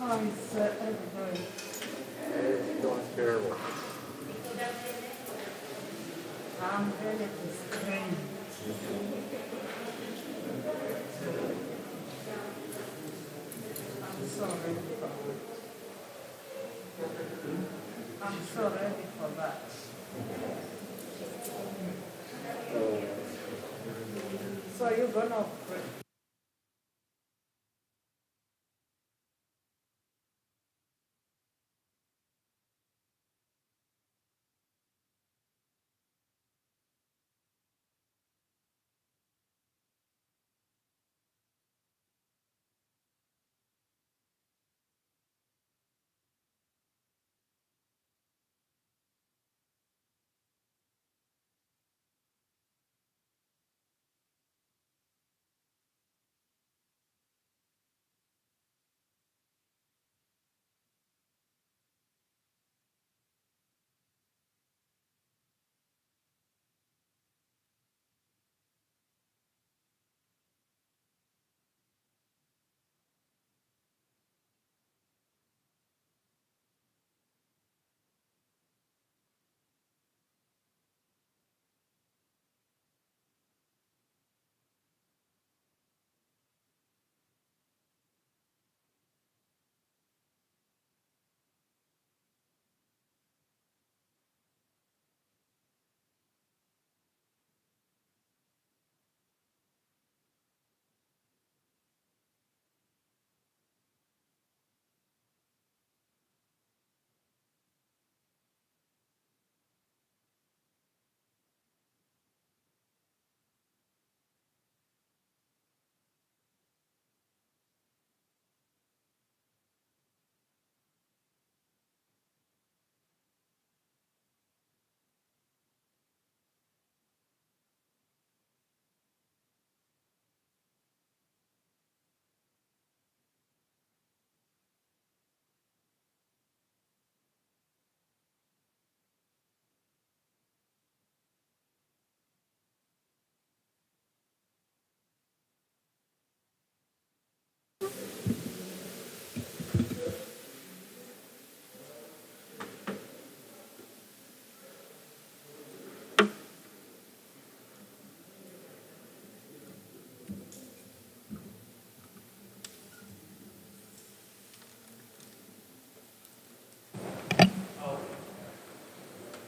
How is everybody? It's going terrible. I'm ready to scream. I'm so ready for it. I'm so ready for that. So you're gonna pray.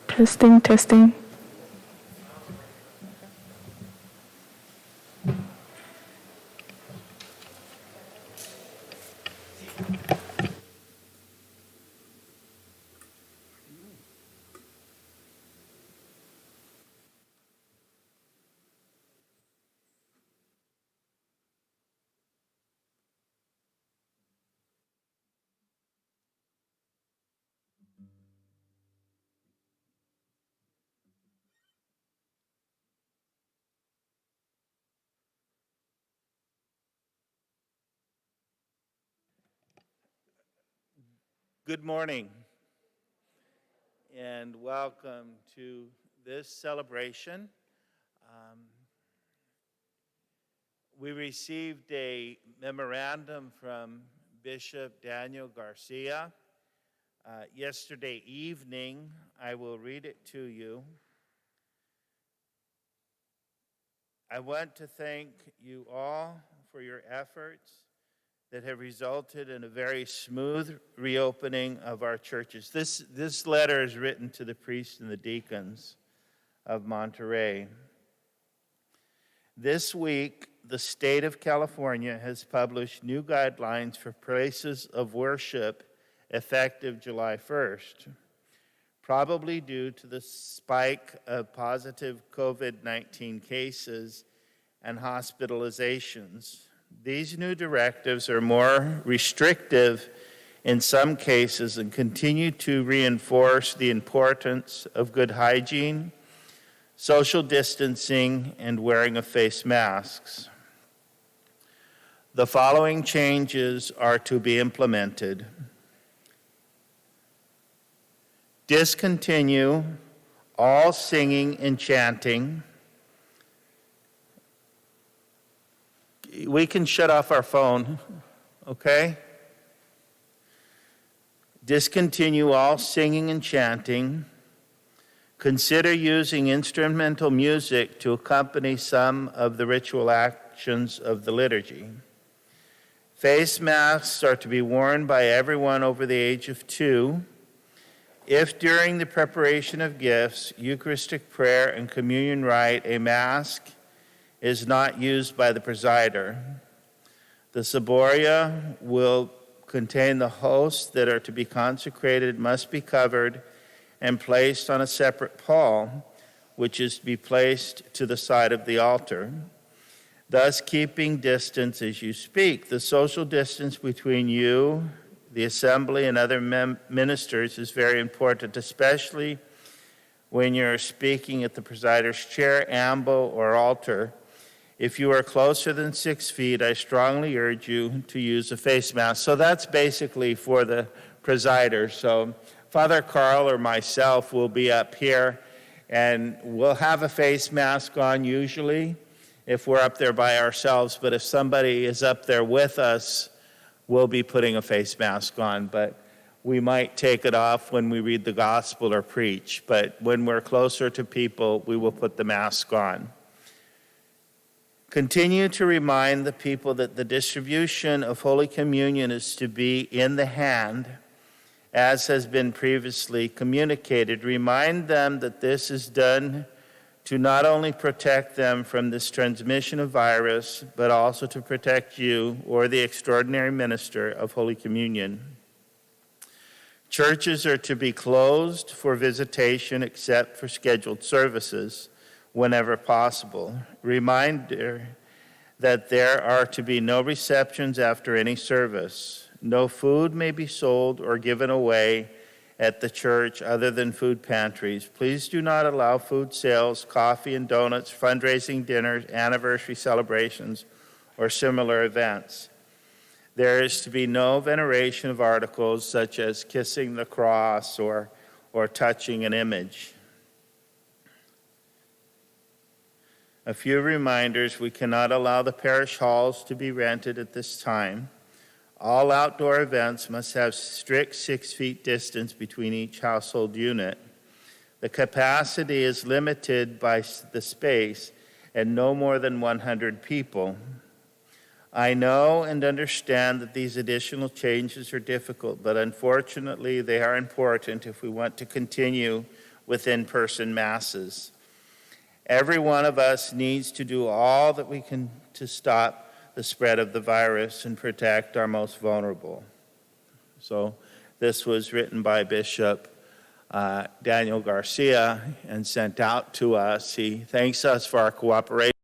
Testing, testing. Good morning and welcome to this celebration. We received a memorandum from Bishop Daniel Garcia yesterday evening. I will read it to you. I want to thank you all for your efforts that have resulted in a very smooth reopening of our churches. This letter is written to the priests and the deacons of Monterey. This week, the state of California has published new guidelines for places of worship effective July 1st, probably due to the spike of positive COVID-19 cases and hospitalizations. These new directives are more restrictive in some cases and continue to reinforce the importance of good hygiene, social distancing, and wearing of face masks. The following changes are to be implemented. Discontinue all singing and chanting. We can shut off our phone, okay? Discontinue all singing and chanting. Consider using instrumental music to accompany some of the ritual actions of the liturgy. Face masks are to be worn by everyone over the age of 2. If during the preparation of gifts, Eucharistic prayer, and communion rite, a mask is not used by the presider, the ciboria will contain the hosts that are to be consecrated must be covered and placed on a separate pall, which is to be placed to the side of the altar, thus keeping distance as you speak. The social distance between you, the assembly, and other ministers is very important, especially when you're speaking at the presider's chair, ambo, or altar. If you are closer than 6 feet, I strongly urge you to use a face mask. So that's basically for the presider. So Father Carl or myself will be up here, and we'll have a face mask on usually if we're up there by ourselves. But if somebody is up there with us, we'll be putting a face mask on. But we might take it off when we read the gospel or preach. But when we're closer to people, we will put the mask on. Continue to remind the people that the distribution of Holy Communion is to be in the hand, as has been previously communicated. Remind them that this is done to not only protect them from this transmission of virus, but also to protect you or the extraordinary minister of Holy Communion. Churches are to be closed for visitation except for scheduled services whenever possible. Reminder that there are to be no receptions after any service. No food may be sold or given away at the church other than food pantries. Please do not allow food sales, coffee and donuts, fundraising dinners, anniversary celebrations, or similar events. There is to be no veneration of articles such as kissing the cross or touching an image. A few reminders: we cannot allow the parish halls to be rented at this time. All outdoor events must have strict 6 feet distance between each household unit. The capacity is limited by the space and no more than 100 people. I know and understand that these additional changes are difficult, but unfortunately they are important if we want to continue with in-person masses. Every one of us needs to do all that we can to stop the spread of the virus and protect our most vulnerable. So this was written by Bishop Daniel Garcia and sent out to us. He thanks us for our cooperation.